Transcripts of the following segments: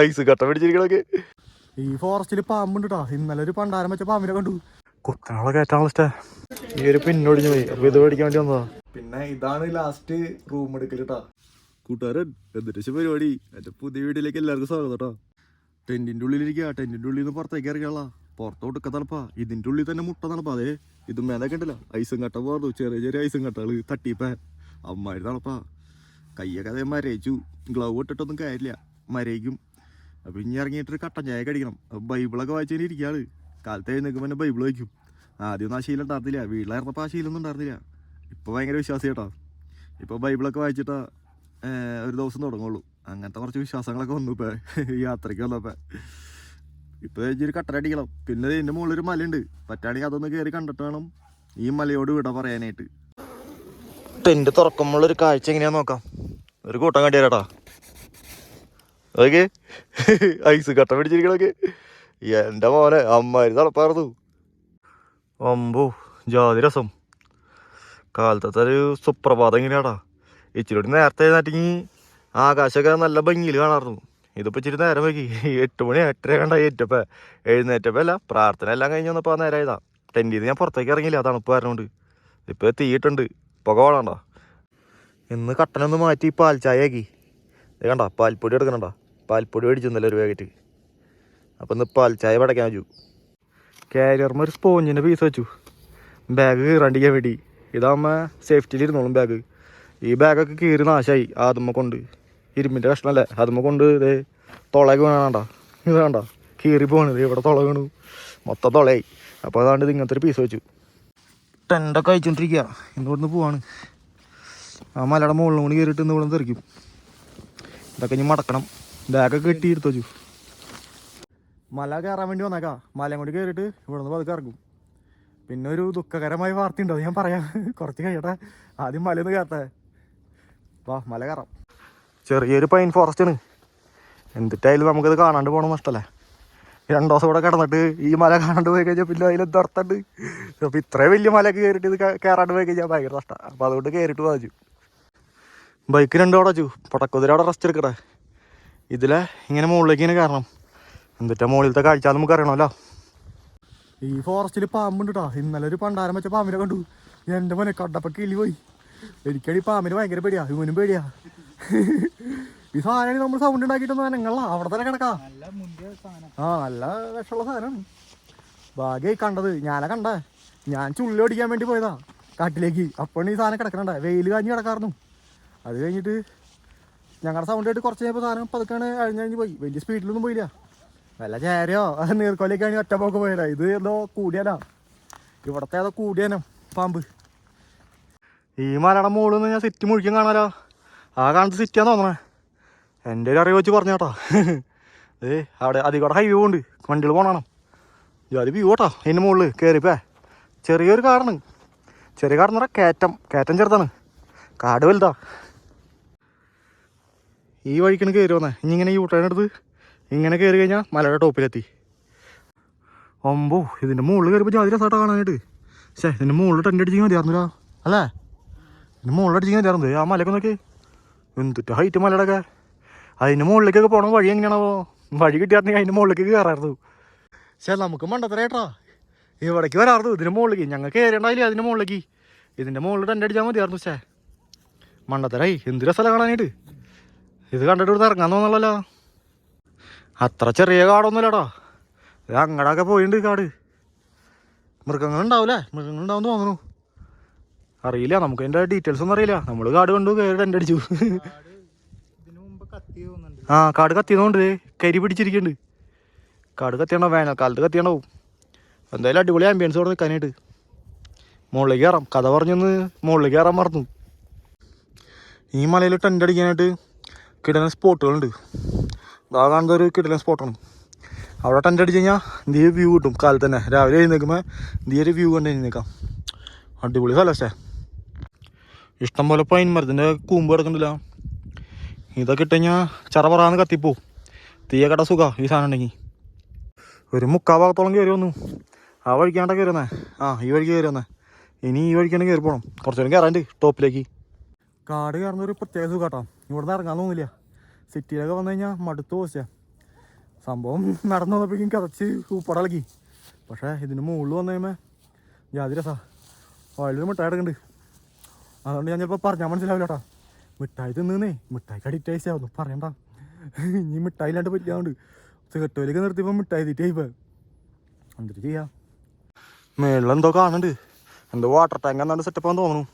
Ice കട്ട പിടിച്ചിരിക്കണൊക്കെ. ഈ ഫോറസ്റ്റിൽ പാമ്പുണ്ട് കേട്ടോ. ഇന്നലെ ഒരു പണ്ടാരം വെച്ച പാമ്പിനെ കണ്ടു. കുത്തനാളെ കയറ്റാനുള്ള ഇഷ്ട. ഈ ഒരു പിന്നൊടിഞ്ഞു പോയി. അപ്പൊ ഇത് മേടിക്കാൻ വേണ്ടി വന്നതാ. പിന്നെ ഇതാണ് ലാസ്റ്റ് റൂം എടുക്കൽ കേട്ടാ. കൂട്ടുകാരൻ എന്നിട്ട് പരിപാടി. എന്റെ പുതിയ വീട്ടിലേക്ക് എല്ലാവർക്കും സ്വാഗതം കേട്ടോ. ടെന്റിന്റെ ഉള്ളിലിരിക്കുക. ടെന്റിന്റെ ഉള്ളിൽ നിന്ന് പുറത്തേക്ക് ഇറങ്ങിയാളാ. പുറത്തോട്ട് തണുപ്പാ. ഇതിന്റെ ഉള്ളിൽ തന്നെ മുട്ട തണുപ്പാ. അതെ ഇത് മേലൊക്കെ ഉണ്ടല്ലോ ഐസും കട്ട പോന്നു. ചെറിയ ചെറിയ ഐസും കട്ടകള് തട്ടിപ്പ അമ്മാര് തണുപ്പാ. കയ്യൊക്കെ അതേ മരയിച്ചു. ഗ്ലൗ ഇട്ടിട്ടൊന്നും കാര്യമില്ല, മരയിക്കും. അപ്പൊ ഇനി ഇറങ്ങിയിട്ടൊരു കട്ടൻ ചായ കടിക്കണം. ബൈബിളൊക്കെ വായിച്ചതിന് ഇരിക്കുകയാണ്. കാലത്ത് എഴുന്നേക്കുമ്പോൾ തന്നെ ബൈബിൾ വായിക്കും. ആദ്യമൊന്നും ആ ശീലം ഉണ്ടായിരുന്നില്ല. വീട്ടിലായിരുന്നപ്പോൾ ആ ശീലമൊന്നും ഉണ്ടായിരുന്നില്ല. ഇപ്പോൾ ഭയങ്കര വിശ്വാസി കേട്ടോ. ഇപ്പോൾ ബൈബിളൊക്കെ വായിച്ചിട്ടാ ഒരു ദിവസം തുടങ്ങുള്ളൂ. അങ്ങനത്തെ കുറച്ച് വിശ്വാസങ്ങളൊക്കെ വന്നു ഇപ്പോൾ യാത്രയ്ക്ക് വന്നപ്പോൾ. ഇപ്പോൾ ഒരു കട്ടൻ അടിക്കണം. പിന്നെ ഇതിൻ്റെ മുകളിലൊരു മലയുണ്ട്. പറ്റുകയാണെങ്കിൽ അതൊന്ന് കയറി കണ്ടിട്ട് വേണം ഈ മലയോട് വിട പറയാനായിട്ട്. ടെന്റ് തുറക്കുമ്പോഴൊരു കാഴ്ച എങ്ങനെയാന്ന് നോക്കാം. ഒരു കൂട്ടം കണ്ടിയാലട്ടാ. അതൊക്കെ ഐസ് കട്ട പിടിച്ചിരിക്കണൊക്കെ. എൻ്റെ മോനെ അമ്മാര് തളപ്പായിരുന്നു. അമ്പോ ജാതി രസം. കാലത്തെ ഒരു സുപ്രഭാതം എങ്ങനെയാടാ. ഇച്ചിരി നേരത്തെ എഴുന്നേറ്റെങ്കിൽ ആകാശമൊക്കെ നല്ല ഭംഗിയിൽ കാണാറുന്നു. ഇതിപ്പോൾ ഇച്ചിരി നേരം വൈകി. 8 മണി 8:30 കണ്ടായി എഴുന്നേറ്റപ്പോൾ അല്ല, പ്രാർത്ഥന എല്ലാം കഴിഞ്ഞ് വന്നപ്പോൾ ആ നേരം ഇതാ. ടെൻറ്റിൽ നിന്ന് ഞാൻ പുറത്തേക്ക് ഇറങ്ങിയില്ല, തണുപ്പ് കാരണമുണ്ട്. ഇപ്പോൾ തീയിട്ടുണ്ട്, പുക വേണണ്ട. ഇന്ന് കട്ടനൊന്ന് മാറ്റി പാൽ ചായ ആക്കി. ഇത് കണ്ട പാൽപ്പൊടി എടുക്കണണ്ട. പാൽപ്പൊടി മേടിച്ചെന്നല്ലോ ഒരു പാക്കറ്റ്. അപ്പം ഇന്ന് പാൽ ചായ പടയ്ക്കാൻ വെച്ചു. കാരിയർമ്മ ഒരു സ്പോഞ്ചിൻ്റെ പീസ് വെച്ചു, ബാഗ് കീറാണ്ടിക്കാൻ വേണ്ടി. ഇതാകുമ്പോൾ സേഫ്റ്റിയിൽ ഇരുന്നോളും ബാഗ്. ഈ ബാഗൊക്കെ കീറി നാശമായി. ആദ്യമ കൊണ്ട് ഇരുമ്പിൻ്റെ കഷ്ണമല്ലേ, അതുമ്മ കൊണ്ട് ഇതേ തുളയൊക്കെ വേണണ്ട. ഇത് വേണ്ട കീറി പോകണത്. ഇവിടെ തുള വീണു, മൊത്തം തുളയായി. അപ്പോൾ അതാണ്ട് ഇത് ഇങ്ങനത്തെ ഒരു പീസ് വെച്ചു. ടെൻ്റൊക്കെ അയച്ചുകൊണ്ടിരിക്കുക. ഇന്നിവിടുന്ന് പോവാണ്. ആ മലയുടെ മുകളിലും കൂടി കയറിയിട്ട് ഇന്ന് ഇവിടെ തെറിക്കും. ഇതൊക്കെ ഇനി മടക്കണം. ബാഗൊക്കെ കെട്ടി എടുത്തു വെച്ചു. മല കയറാൻ വേണ്ടി വന്നേക്കാം. മലയും കൂടി കയറിയിട്ട് ഇവിടെ നിന്ന് പതുക്കെ ഇറങ്ങും. പിന്നെ ഒരു ദുഃഖകരമായ വാർത്തയുണ്ട്, അത് ഞാൻ പറയാം കുറച്ച് കഴിയട്ടെ. ആദ്യം മലയൊന്ന് കയറട്ടെ. വാ മല കയറാം. ചെറിയൊരു പൈൻ ഫോറസ്റ്റാണ്. എന്നിട്ടായാലും നമുക്കത് കാണാണ്ട് പോകണം നഷ്ടമല്ലേ. 2 ദിവസം കൂടെ കിടന്നിട്ട് ഈ മല കാണാണ്ട് പോയി കഴിഞ്ഞാൽ പിന്നെ അതിലെന്ത് അർത്ഥമുണ്ട്. അപ്പോൾ ഇത്രയും വലിയ മലയൊക്കെ കയറിയിട്ട് ഇത് കയറാണ്ട് പോയി കഴിഞ്ഞാൽ ഭയങ്കര നഷ്ടമാണ്. അപ്പോൾ അതുകൊണ്ട് കയറിയിട്ട് വായിച്ചു. ബൈക്ക് 2 അവിടെ വെച്ചു. പടക്കുതിര അവിടെ റെസ്റ്റ് എടുക്കട്ടെ. ഇതിലെ ഇങ്ങനെ മുകളിലേക്ക് ഇങ്ങനെ കയറണം. എന്നിട്ട് മുകളിലത്തെ കാഴ്ച നമുക്ക് അറിയണമല്ലോ. ഈ ഫോറസ്റ്റിൽ പാമ്പുണ്ട് കേട്ടോ. ഇന്നലെ ഒരു പണ്ടാരം വെച്ച പാമ്പിനെ കണ്ടു. എൻ്റെ മോനെ കണ്ടപ്പോൾ കിളി പോയി. എനിക്കടി പാമ്പിന് ഭയങ്കര പേടിയാ, ഇവനും പേടിയാ. ഈ സാധനം നമ്മൾ സൗണ്ട് ഉണ്ടാക്കിയിട്ടൊന്നും അനങ്ങളാ, അവിടെ തന്നെ കിടക്കാം. ആ നല്ല വിഷമുള്ള സാധനമാണ്. ഭാഗ്യമായി കണ്ടത്. ഞാനാ കണ്ടേ. ഞാൻ ചുള്ളി ഓടിക്കാൻ വേണ്ടി പോയതാ കാട്ടിലേക്ക്. അപ്പോഴാണ് ഈ സാധനം കിടക്കണേ. വെയിൽ കാഞ്ഞ് കിടക്കാറുന്നു. അത് കഴിഞ്ഞിട്ട് ഞങ്ങളുടെ സൗണ്ട് ആയിട്ട് കുറച്ച് കഴിഞ്ഞപ്പോൾ സാധനം പതുക്കാണ് കഴിഞ്ഞ് പോയി. വലിയ സ്പീഡിലൊന്നും പോയില്ല. വല്ല ചേരയോ നീർക്കോലേക്കാണ് ഒറ്റ പോക്ക് പോയതാ. ഇത് എന്തോ കൂടിയാനാ, ഇവിടത്തെ ഏതോ കൂടിയാനോ പാമ്പ്. ഈ മലയുടെ മുകളിൽ നിന്ന് ഞാൻ സിറ്റി മുഴിക്കാൻ കാണാലോ. ആ കാണുന്നത് സിറ്റിയാന്ന് തോന്നണേ. എൻ്റെ ഒരു അറിവ് വെച്ച് പറഞ്ഞു കേട്ടോ. അവിടെ അധികം ഹൈവേ ഉണ്ട്, വണ്ടികൾ പോകണം. അത് വ്യൂ കേട്ടോ. അതിൻ്റെ മുകളിൽ കയറിപ്പേ ചെറിയൊരു കാടാണ്. ചെറിയ കാടെന്ന് പറഞ്ഞാൽ കയറ്റം ചെറുതാണ്, കാട് വലുതാ. ഈ വഴിക്കാണ് കയറി വന്നേ. ഇനി ഇങ്ങനെ യൂട്ടേൺ എടുത്ത് ഇങ്ങനെ കയറി കഴിഞ്ഞാൽ മലയുടെ ടോപ്പിലെത്തി. ഒമ്പോ ഇതിൻ്റെ മുകളിൽ കയറിയപ്പോൾ ജാതി രസമായിട്ടാ കാണാനായിട്ട്. ഇതിൻ്റെ മുകളിൽ ടെൻ്റ് അടിച്ചിങ്ങനെ മതിയായിരുന്നില്ല അല്ലേ. ഇതിൻ്റെ മുകളിൽ അടിച്ചിങ്ങനെ മതിയായിരുന്നു. ആ മലയൊക്കെ നോക്കി എന്തിട്ട് ഹൈറ്റ് മലയുടെയൊക്കെ. അതിൻ്റെ മുകളിലേക്കൊക്കെ പോകണ വഴി എങ്ങനെയാണോ. വഴി കിട്ടിയായിരുന്നെങ്കിൽ അതിൻ്റെ മുകളിലേക്ക് കയറായിരുന്നു. നമുക്ക് മണ്ടത്തരേട്ടാ ഇവിടേക്ക് വരാറുണ്ട്. ഇതിൻ്റെ മുകളിലേക്ക് ഞങ്ങൾ കയറിയുണ്ടായില്ലേ അതിൻ്റെ മുകളിലേക്ക്. ഇതിൻ്റെ മുകളിൽ ടെൻ്റ് അടിച്ചാൽ മതിയായിരുന്നു. മണ്ടത്തരായി. എന്ത് രസമല്ല കാണാനായിട്ട്. ഇത് കണ്ടിട്ട് ഇവിടുന്ന് ഇറങ്ങാൻ തോന്നല്ലോ. അത്ര ചെറിയ കാടൊന്നുമില്ലടാ. ഇത് അങ്ങടൊക്കെ പോയിട്ടുണ്ട് കാട്. മൃഗങ്ങളുണ്ടാവില്ലേ, മൃഗങ്ങളുണ്ടാവും തോന്നുന്നു. അറിയില്ല, നമുക്ക് അതിൻ്റെ ഡീറ്റെയിൽസ് ഒന്നും അറിയില്ല. നമ്മൾ കാട് കണ്ടു, കയറി ടെൻ്റ് അടിച്ചു. ആ കാട് കത്തിയതുകൊണ്ട് കരി പിടിച്ചിരിക്കുന്നുണ്ട്. കാട് കത്തിയണോ, വേനൽക്കാലത്ത് കത്തിയണ്ടാവും. എന്തായാലും അടിപൊളി ആംബിയൻസ് അവിടെ നിൽക്കാനായിട്ട്. മുകളിലേക്ക് കയറാം. കഥ പറഞ്ഞൊന്ന് മുകളിലേക്ക് കയറാൻ മറന്നു. ഈ മലയിൽ ടെൻ്റ് അടിക്കാനായിട്ട് കിടന്ന സ്പോട്ടുകളുണ്ട്. ആ കാണുന്ന ഒരു കിടന്ന സ്പോട്ടാണ്. അവിടെ ടെൻ്റ് അടിച്ച് കഴിഞ്ഞാൽ എന്ത് വ്യൂ കിട്ടും. കാലത്ത് തന്നെ രാവിലെ എഴുന്നേൽക്കുമ്പോൾ എന്തൊരു വ്യൂ കണ്ട് എഴുന്നേക്കാം. അടിപൊളി സ്ഥലം. ഇഷ്ടംപോലെ പൈൻ മരത്തിൻ്റെ കൂമ്പ് കിടക്കുന്നില്ല. ഇതൊക്കെ ഇട്ട് കഴിഞ്ഞാൽ ചറ പറയാന്ന് കത്തിപ്പോവും. തീയക്കട സുഖമാണ് ഈ സാധനം ഉണ്ടെങ്കിൽ. ഒരു 3/4 ഭാഗത്തോളം കയറി വന്നു. ആ വഴിക്കാണ്ട കയറി വന്നേ. ഈ വഴിക്ക് കയറി വന്നേ. ഇനി ഈ വഴിക്കാണ് കയറി പോകണം. കുറച്ച് നേരം കയറാണ്ട് ടോപ്പിലേക്ക്. കാട് കയറുന്നൊരു പ്രത്യേക സുഖാട്ടോ. ഇവിടെ നിന്ന് ഇറങ്ങാൻ തോന്നില്ല. സിറ്റിയിലൊക്കെ വന്നു കഴിഞ്ഞാൽ മടുത്ത് പോസ്റ്റാ സംഭവം. നടന്നു വന്നപ്പോഴേക്കും കതച്ച് ഉപ്പടളക്കി. പക്ഷേ ഇതിന് മുകളിൽ വന്നു കഴിയുമ്പോൾ ജാതി രസാ. ഓയിലൊരു മിഠായി എടുക്കുന്നുണ്ട്. അതുകൊണ്ട് ഞാൻ ചിലപ്പോൾ പറഞ്ഞാൽ മനസ്സിലാവില്ല കേട്ടോ. മിഠായി തിന്നേ മിഠായിക്ക് അഡിക്റ്റ് ആവുന്നു പറയണ്ട. ഇനി മിഠായി ഇല്ലാണ്ട് പറ്റില്ലാണ്ട് ചെട്ടുപോലേക്ക് നിർത്തിയപ്പോൾ മിഠായി തീറ്റായിപ്പോൾ എന്തിട്ട് ചെയ്യാം. മേളിലെന്തോ കാണുന്നുണ്ട്. എന്തോ വാട്ടർ ടാങ്ക് എന്നാണ്ട് സെറ്റപ്പാന്ന് തോന്നുന്നു.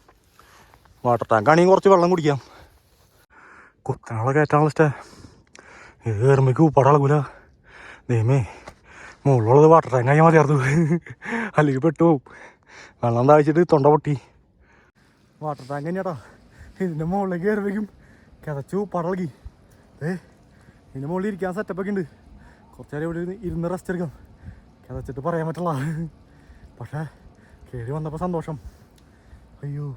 വാട്ടർ ടാങ്ക് ആണെങ്കിൽ കുറച്ച് വെള്ളം കുടിക്കാം. കുത്തനാളെ കയറ്റാനുള്ള ഇഷ്ടം. ഏറുമ്പേക്ക് ഉപ്പാടളകൂല. ദൈവമേ മുകളിലുള്ളത് വാട്ടർ ടാങ്ക് ആയി മതിയായിരുന്നു. അല്ലെങ്കിൽ പെട്ടുപോകും. വെള്ളം താഴ്ചിട്ട് തൊണ്ട പൊട്ടി. വാട്ടർ ടാങ്ക് തന്നെയാട്ടോ. ഇതിൻ്റെ മുകളിലേക്ക് കയറുമ്പോഴേക്കും കിതച്ചു പടളകി. ഇതിൻ്റെ മുകളിൽ ഇരിക്കാൻ സെറ്റപ്പൊക്കെ ഉണ്ട്. കുറച്ച് നേരം ഇവിടെ ഇരുന്ന് റെസ്റ്റ് എടുക്കാം. കിതച്ചിട്ട് പറയാൻ പറ്റില്ല. പക്ഷേ കയറി വന്നപ്പോൾ സന്തോഷം. അയ്യോ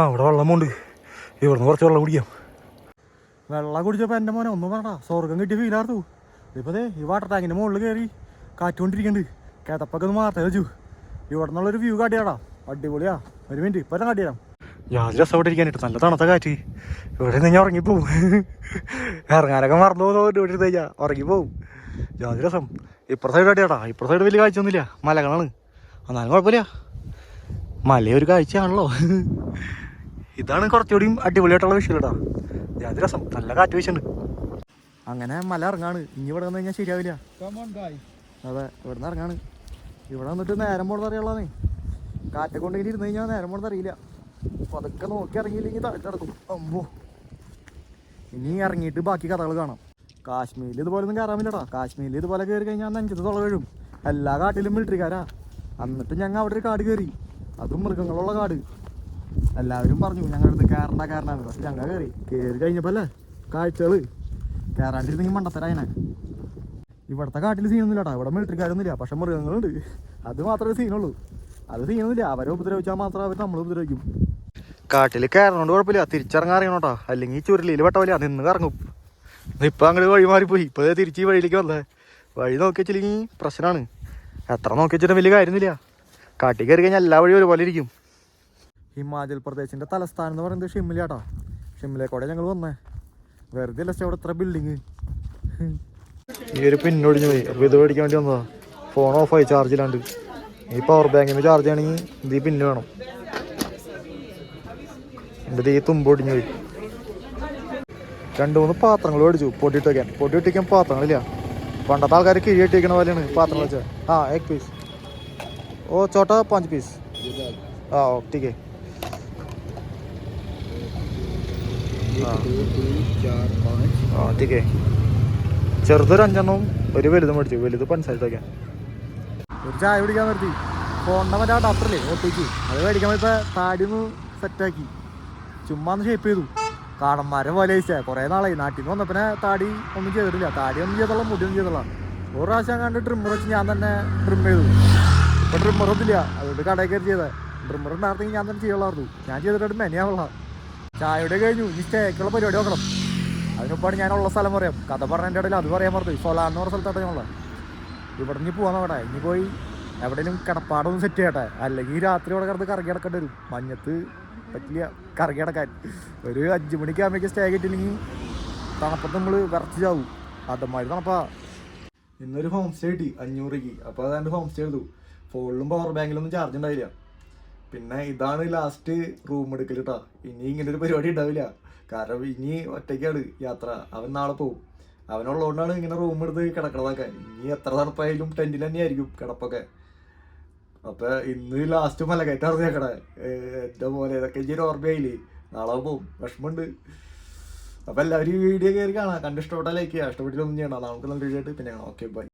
ഇവിടെ വെള്ളമുണ്ട്. ഇവിടുന്ന് കുറച്ച് വെള്ളം കുടിക്കാം. വെള്ളം കുടിച്ചപ്പോൾ എൻ്റെ മോനെ ഒന്നും വേണ്ട സ്വർഗം കിട്ടിയ ഫീലായിരുന്നു. ഇപ്പോൾ ഈ വാട്ടർ ടാങ്കിൻ്റെ മുകളിൽ കയറി കാറ്റുകൊണ്ടിരിക്കുന്നുണ്ട്. കിതപ്പൊക്കെ ഒന്ന് മാറട്ടെ വെച്ചു. ഇവിടെ നിന്നുള്ളൊരു വ്യൂ കാട്ടിയാടാ അടിപൊളിയാ. ഒരു മിനിറ്റ് ഇപ്പം തന്നെ കാട്ടിയാടാം. യാതൊരു രസം ഇവിടെ ഇരിക്കാനായിട്ട്. നല്ല തണുത്ത കാറ്റ്. ഇവിടെ നിന്ന് ഞാൻ ഉറങ്ങിപ്പോവും. ഇറങ്ങാനൊക്കെ മറന്നു പോകുന്ന ഇവിടെ ഇരുന്ന് കഴിഞ്ഞാൽ ഉറങ്ങിപ്പോവും. യാതൊരു രസം. ഇപ്പുറത്തെ സൈഡ് കാട്ടിയാടാ. ഇപ്പുറത്തെ സൈഡ് വലിയ കാഴ്ചയൊന്നുമില്ല, മലകളാണ്. എന്നാലും കുഴപ്പമില്ല, മലയൊരു കാഴ്ചയാണല്ലോ. ഇതാണ് കുറച്ചുകൂടി അടിപൊളിയായിട്ടുള്ള വിഷയം കേട്ടോ. യാതൊരു രസം. നല്ല കാറ്റ് വീശുന്നുണ്ട്. അങ്ങനെ മല ഇറങ്ങാണ്. ഇനി ഇവിടെ വന്നു കഴിഞ്ഞാൽ ശരിയാവില്ല. അതെ ഇവിടെ നിന്ന് ഇറങ്ങാണ്. ഇവിടെ വന്നിട്ട് നേരം പോണെന്ന് അറിയാനുള്ളതേ. കാറ്റൊക്കെ കൊണ്ടെങ്കിൽ ഇരുന്ന് കഴിഞ്ഞാൽ നേരം പോണെന്ന് അറിയില്ല. അപ്പോൾ അതൊക്കെ നോക്കി ഇറങ്ങിയില്ലെങ്കിൽ താഴ്ച നടക്കും. അമ്മോ ഇനി ഇറങ്ങിയിട്ട് ബാക്കി കഥകൾ കാണാം. കാശ്മീരിൽ ഇതുപോലെ ഒന്നും കയറാൻ പറ്റില്ലടാ. കാശ്മീരിൽ ഇതുപോലെ കയറി കഴിഞ്ഞാൽ നെഞ്ചത്ത് തുള വീഴും. എല്ലാ കാട്ടിലും മിലിറ്ററിക്കാരാ. എന്നിട്ട് ഞങ്ങൾ അവിടെ ഒരു കാട് കയറി. അതും മൃഗങ്ങളുള്ള കാട്. എല്ലാവരും പറഞ്ഞു ഞങ്ങളുടെ അടുത്ത് കയറണ്ടാണ്. പക്ഷെ ഞങ്ങൾ കയറി കഴിഞ്ഞപ്പോൾ അല്ലേ കാഴ്ചകൾ. കയറാണ്ടിരുന്നെങ്കിൽ മണ്ടത്തരായനെ. ഇവിടുത്തെ കാട്ടിൽ സീനൊന്നുമില്ലടാ. ഇവിടെ മിലിറ്ററിക്കാരൊന്നുമില്ല. പക്ഷെ മൃഗങ്ങളുണ്ട്. അത് മാത്രമേ സീനുള്ളൂ. അത് സീനൊന്നുമില്ല. അവരെ ഉപദ്രവിച്ചാൽ മാത്രം അവർ നമ്മൾ ഉപദ്രവിക്കും. കാട്ടിൽ കയറണോണ്ട് കുഴപ്പമില്ല. തിരിച്ചിറങ്ങാൻ അറിയണോട്ടാ. അല്ലെങ്കിൽ ചുരുളിയിൽ വെട്ടവില്ല. നിന്ന് കറങ്ങും. ഇപ്പം അങ്ങോട്ട് വഴി മാറിപ്പോയി. ഇപ്പോൾ തിരിച്ച് ഈ വഴിയിലേക്ക് വന്നേ. വഴി നോക്കി വെച്ചില്ലെങ്കിൽ പ്രശ്നമാണ്. എത്ര നോക്കി വെച്ചിട്ട് വലിയ കാര്യമൊന്നുമില്ല. കാട്ടിൽ കയറി കഴിഞ്ഞാൽ എല്ലാ വഴിയും ഒരുപോലെ ഇരിക്കും. ഹിമാചൽ പ്രദേശിൻ്റെ തലസ്ഥാനം എന്ന് പറയുന്നത് ഷിംലയാട്ടാ. ഷിംലയിൽക്കൂടെ ഞങ്ങൾ വന്നേ. വെറുതെ അല്ല അവിടെ ഇത്ര ബിൽഡിങ്. ഈ ഒരു പിന്നൊടിഞ്ഞു പോയി. അപ്പോൾ ഇത് മേടിക്കാൻ വേണ്ടി വന്നതാ. ഫോൺ ഓഫായി ചാർജിലാണ്ട്. ഈ പവർ ബാങ്കിന് ചാർജ് ആണെങ്കിൽ ഇത് പിന്നെ വേണം. എൻ്റെ ഈ തുമ്പൊടിഞ്ഞു പോയി. 2-3 പാത്രങ്ങൾ മേടിച്ചു പൊട്ടിയിട്ട് വയ്ക്കാൻ. പൊട്ടിയിട്ടിരിക്കാൻ പാത്രങ്ങളില്ല. പണ്ടത്തെ ആൾക്കാർ കിഴി ഇട്ടിരിക്കണ പോലെയാണ് പാത്രങ്ങൾ വെച്ചാൽ. ആ 1 പീസ്. ഓ ചോട്ടാ 5 പീസ്. ആ ഓ ठीक है. ആ ठीक है. ചെറുതൊരു 5 ഒരു വലുതും മേടിച്ചു. വലുത് പഞ്ചസാര വയ്ക്കാൻ. ഒരു ചായ പിടിക്കാൻ നിർത്തി. ഫോണിൻ്റെ മറ്റേ അഡാപ്റ്ററില്ലേ ഒട്ടിക്ക് അത് മേടിക്കാൻ ഇപ്പോൾ താടി ഒന്ന് സെറ്റാക്കി. ചുമ്മാ ഒന്ന് ഷേപ്പ് ചെയ്തു. കാടന്മാരെ പോലെ കഴിച്ചാൽ കുറേ നാളായി. നാട്ടിൽ നിന്ന് വന്നപ്പോൾ താടി ഒന്നും ചെയ്തിട്ടില്ല. താടി ഒന്നും ചെയ്തോളാം, മുടിയൊന്നും ചെയ്തോളാം. ഒരു പ്രാവശ്യം കണ്ട് ട്രിമ്മർ വെച്ച് ഞാൻ തന്നെ ട്രിം ചെയ്തു. ഇപ്പോൾ ട്രിമ്മറൊന്നുമില്ല. അതുകൊണ്ട് കടയിൽ കയറി ചെയ്തത്. ട്രിമ്മർ ഉണ്ടായിരുന്നെങ്കിൽ ഞാൻ തന്നെ ചെയ്യുള്ളായിരുന്നു. ഞാൻ ചെയ്തിട്ട് മെനിയാവുള്ള. ചായയുടെ കഴിഞ്ഞു. ഇനി സ്റ്റേക്കുള്ള പരിപാടി നോക്കണം. അതിനൊപ്പാണ് ഞാനുള്ള സ്ഥലം പറയാം. കഥ പറഞ്ഞതിൻ്റെ ഇടയിൽ അത് പറയാൻ പറഞ്ഞു. സൊലാൻ എന്ന് പറഞ്ഞ സ്ഥലത്താണ് ഞങ്ങളുള്ള. ഇവിടെ നിന്ന് പോകാൻ നോക്കട്ടെ. ഇനി പോയി എവിടെയെങ്കിലും കിടപ്പാടൊന്നും സെറ്റ് ചെയ്യട്ടെ. അല്ലെങ്കിൽ രാത്രി ഇവിടെ കിടന്ന് കറങ്ങി കിടക്കേണ്ടി വരും. മഞ്ഞത്ത് പറ്റില്ല കറങ്ങി കിടക്കാൻ. ഒരു 5 മണിക്കാകുമ്പോഴേക്ക് സ്റ്റേ കിട്ടില്ലെങ്കിൽ തണുപ്പത്ത് നമ്മൾ വിറച്ച് ചാവും. അതമാതിരി തണുപ്പാ. ഇന്നൊരു ഹോം സ്റ്റേ കിട്ടി 500 രൂപയ്ക്ക്. അപ്പോൾ അതാണ്ട് ഹോം സ്റ്റേ എടുത്തു. ഫോണിലും പവർ ബാങ്കിലൊന്നും ചാർജ് ഉണ്ടായില്ല. പിന്നെ ഇതാണ് ലാസ്റ്റ് റൂം എടുക്കൽ കേട്ടോ. ഇനി ഇങ്ങനെ ഒരു പരിപാടി ഉണ്ടാവില്ല. കാരണം ഇനി ഒറ്റയ്ക്കാണ് യാത്ര. അവൻ നാളെ പോകും. അവനുള്ളതുകൊണ്ടാണ് ഇങ്ങനെ റൂം എടുത്ത് കിടക്കണതൊക്കെ. ഇനി എത്ര തണുപ്പായാലും ടെൻറ്റിൽ തന്നെയായിരിക്കും കിടപ്പൊക്കെ. അപ്പം ഇന്ന് ലാസ്റ്റ് മലകയറ്റാണ് കേൾക്കണേ. എൻ്റെ പോലെ ഇതൊക്കെ ഇനി ഒരു ഓർമ്മയായില്ലേ. നാളെ പോവും. വിഷമമുണ്ട്. അപ്പം എല്ലാവരും ഈ വീഡിയോ കയറി കാണാം. കണ്ടിഷ്ടപ്പെട്ടാൽ ലൈക്ക് ചെയ്യുക. ഇഷ്ടപ്പെട്ടിട്ടൊന്നും ചെയ്യണം. നമുക്ക് നല്ല വീഡിയോ ആയിട്ട് പിന്നെ കാണാം. Okay bye.